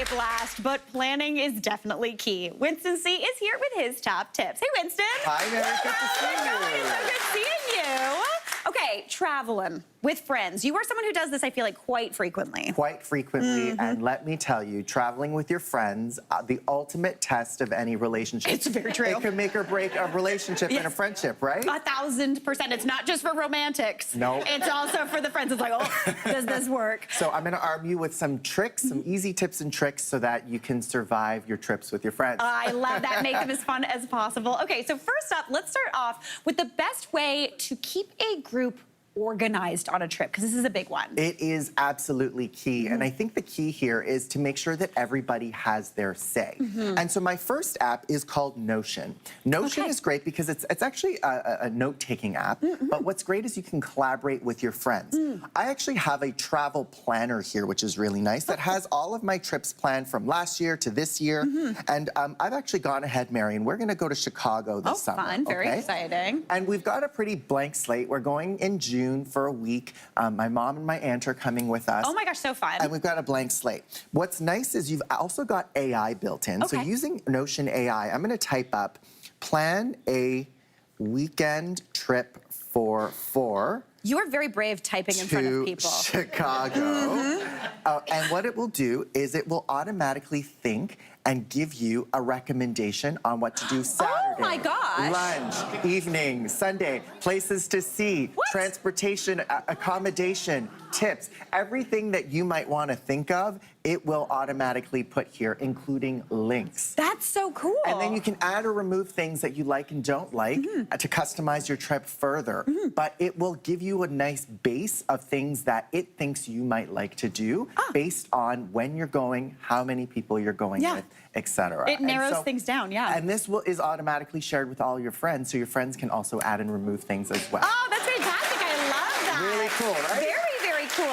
blast, but planning is definitely key. Winston Sih is here with his top tips. Hey, Winston. Hi, Mary. Good to see you. It's so good seeing you. Okay, traveling with friends. You are someone who does this, I feel like, quite frequently. Quite frequently, and let me tell you, traveling with your friends, the ultimate test of any relationship. It's very true. It can make or break a relationship and a friendship, right? 1000%. It's not just for romantics. No. It's also for the friends. It's like, oh, does this work? So I'm gonna arm you with some tricks, some easy tips and tricks so that you can survive your trips with your friends. I love that. Make them as fun as possible. Okay, so first up, let's start off with the best way to keep a group organized on a trip, because this is a big one. It is absolutely key, and I think the key here is to make sure that everybody has their say. And so my first app is called Notion. Notion is great because it's actually a note-taking app, but what's great is you can collaborate with your friends. I actually have a travel planner here, which is really nice, that has all of my trips planned from last year to this year, and I've actually gone ahead, Mary, and we're gonna go to Chicago this summer. Oh, fun, very exciting. And we've got a pretty blank slate. We're going in June for a week. My mom and my aunt are coming with us. Oh my gosh, so fun. And we've got a blank slate. What's nice is you've also got AI built in. So using Notion AI, I'm gonna type up, plan a weekend trip for 4. You're very brave typing in front of people. Chicago. And what it will do is it will automatically think and give you a recommendation on what to do Saturday. Oh my gosh. Lunch, evening, Sunday, places to see, transportation, accommodation, tips, everything that you might want to think of, it will automatically put here, including links. That's so cool. And then you can add or remove things that you like and don't like to customize your trip further. But it will give you a nice base of things that it thinks you might like to do based on when you're going, how many people you're going with, etc. It narrows things down, And this is automatically shared with all your friends, so your friends can also add and remove things as well. Oh, that's fantastic. I love that. Really cool, right? Very, very cool.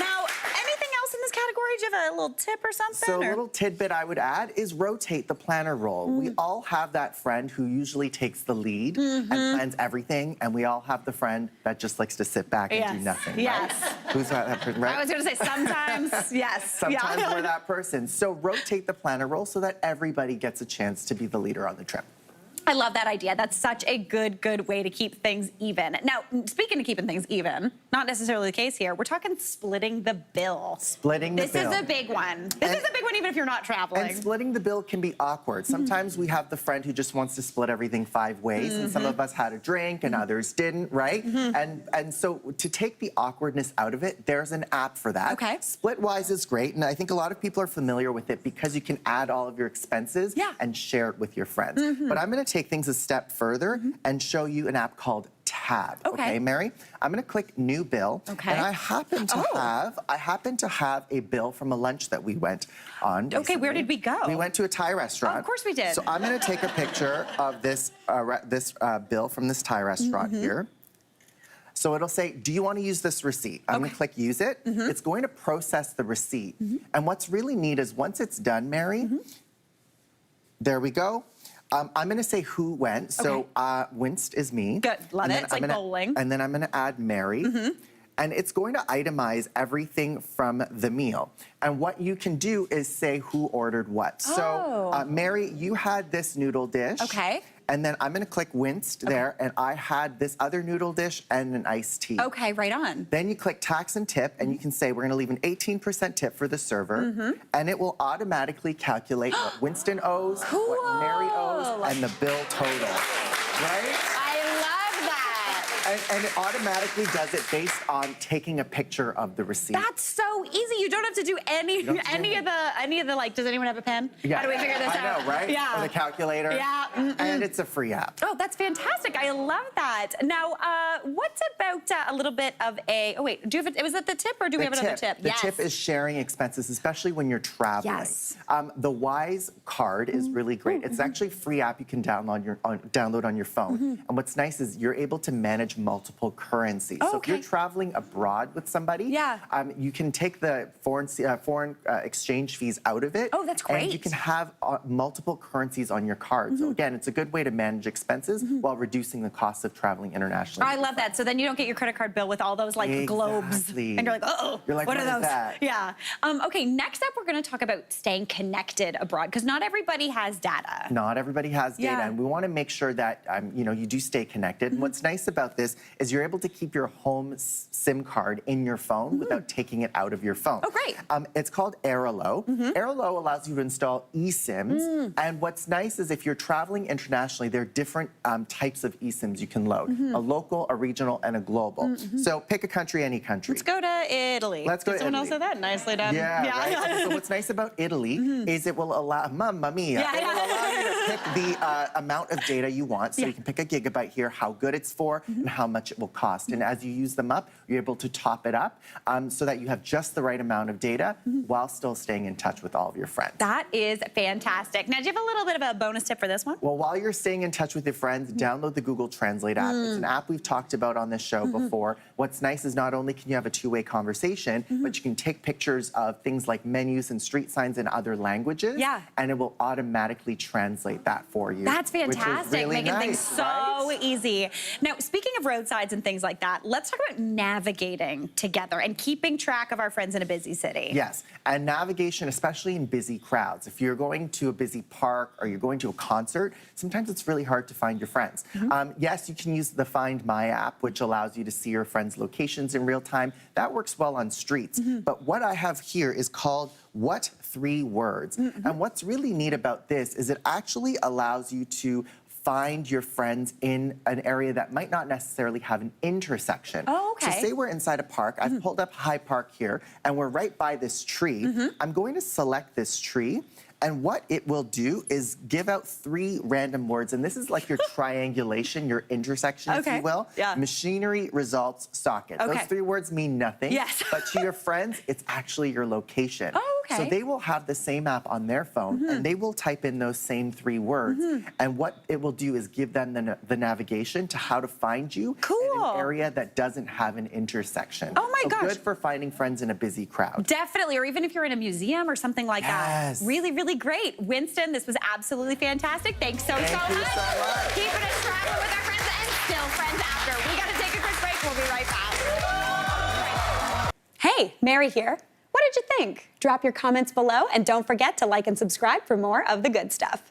Now, anything else in this category? Do you have a little tip or something? So a little tidbit I would add is rotate the planner role. We all have that friend who usually takes the lead and plans everything, and we all have the friend that just likes to sit back and do nothing. Yes. Right? Who's that person, right? I was going to say sometimes, yes. Sometimes we're that person. So rotate the planner role so that everybody gets a chance to be the leader on the trip. I love that idea. That's such a good way to keep things even. Now, speaking of keeping things even, not necessarily the case here, we're talking splitting the bill. Splitting the bill. This is a big one. This is a big one even if you're not traveling. And splitting the bill can be awkward. Sometimes we have the friend who just wants to split everything 5 ways, and some of us had a drink and others didn't, right? And so to take the awkwardness out of it, there's an app for that. Okay. Splitwise is great, and I think a lot of people are familiar with it because you can add all of your expenses and share it with your friends. But I'm gonna take things a step further and show you an app called Tab. Okay, Mary? I'm gonna click New Bill. And I happen to have a bill from a lunch that we went on recently. Okay, where did we go? We went to a Thai restaurant. Oh, of course we did. So I'm gonna take a picture of this bill from this Thai restaurant here. So it'll say, do you want to use this receipt? I'm gonna click use it. It's going to process the receipt. And what's really neat is once it's done, Mary, there we go. I'm gonna say who went. So Winst is me. Good, love it. It's like bowling. And then I'm gonna add Mary. And it's going to itemize everything from the meal. And what you can do is say who ordered what. So Mary, you had this noodle dish. Okay. And then I'm gonna click Winst there, and I had this other noodle dish and an iced tea. Okay, right on. Then you click tax and tip, and you can say we're gonna leave an 18% tip for the server, and it will automatically calculate what Winston owes, what Mary owes, and the bill total, right? And it automatically does it based on taking a picture of the receipt. That's so easy. You don't have to do any of the like. Does anyone have a pen? Yeah. How do we figure this out? I know, right? Yeah. Or the calculator. Yeah. And it's a free app. Oh, that's fantastic. I love that. Now, what's about a little bit of a? Oh wait, do you have? Was that the tip, or do we have another tip? The tip is sharing expenses, especially when you're traveling. Yes. The Wise card is really great. It's actually a free app you can download on your phone. And what's nice is you're able to manage multiple currencies. Oh, so if you're okay. traveling abroad with somebody, Yeah. you can take the foreign exchange fees out of it. Oh, that's And you great. can have multiple currencies on your card. So again, it's a good way to manage expenses while reducing the cost of traveling internationally. I love that. So then you don't get your credit card bill with all those like globes, Exactly. and you're like, oh, You're like, what what are is those? that? Yeah. Okay. Next up, we're going to talk about staying connected abroad because not everybody has data. Not everybody has data, Yeah. and we want to make sure that you do stay connected. And what's nice about this is you're able to keep your home SIM card in your phone without taking it out of your phone. Oh, great. It's called Airalo. Airalo allows you to install eSIMs, and what's nice is if you're traveling internationally, there are different types of eSIMs you can load: a local, a regional, and a global. So pick a country, any country. Let's go to Italy. Let's go Did to someone Italy. else say that? Nicely done. Yeah, right. Okay, so what's nice about Italy is it will allow, mamma mia, Yeah, it will yeah. allow you to pick the amount of data you want. So you can pick a gigabyte here, how good it's for, and how much it will cost. And as you use them up, you're able to top it up so that you have just the right amount of data while still staying in touch with all of your friends. That is fantastic. Now, do you have a little bit of a bonus tip for this one? Well, while you're staying in touch with your friends, download the Google Translate app. It's an app we've talked about on this show before. What's nice is not only can you have a two-way conversation, but you can take pictures of things like menus and street signs in other languages, Yeah. and it will automatically translate that for you. That's which is fantastic, really making things nice, so right? easy. Now, speaking of roadsides and things like that, let's talk about navigating together and keeping track of our friends in a busy city. Yes, and navigation, especially in busy crowds. If you're going to a busy park or you're going to a concert, sometimes it's really hard to find your friends. Yes, you can use the Find My app, which allows you to see your friends' locations in real time. That works well on streets. But what I have here is called What 3 Words. And what's really neat about this is it actually allows you to find your friends in an area that might not necessarily have an intersection. Oh, okay. So say we're inside a park. I've pulled up High Park here, and we're right by this tree. I'm going to select this tree, and what it will do is give out 3 random words, and this is like your triangulation, your intersection, if Okay. you will. Yeah. Machinery, results, socket. Okay. Those 3 words mean nothing. Yes. But to your friends, it's actually your location. Oh, okay. So they will have the same app on their phone, and they will type in those same 3 words. And what it will do is give them the navigation to how to find you in Cool. an area that doesn't have an intersection. Oh my So gosh. good for finding friends in a busy crowd. Definitely, or even if you're in a museum or something like Yes. that. Really, really great. Winston, this was absolutely fantastic. Thanks so, Thank you much. so much. Keeping us traveling with our friends and still friends after. We got to take a quick break. We'll be right back. Hey, Mary here. What did you think? Drop your comments below and don't forget to like and subscribe for more of the good stuff.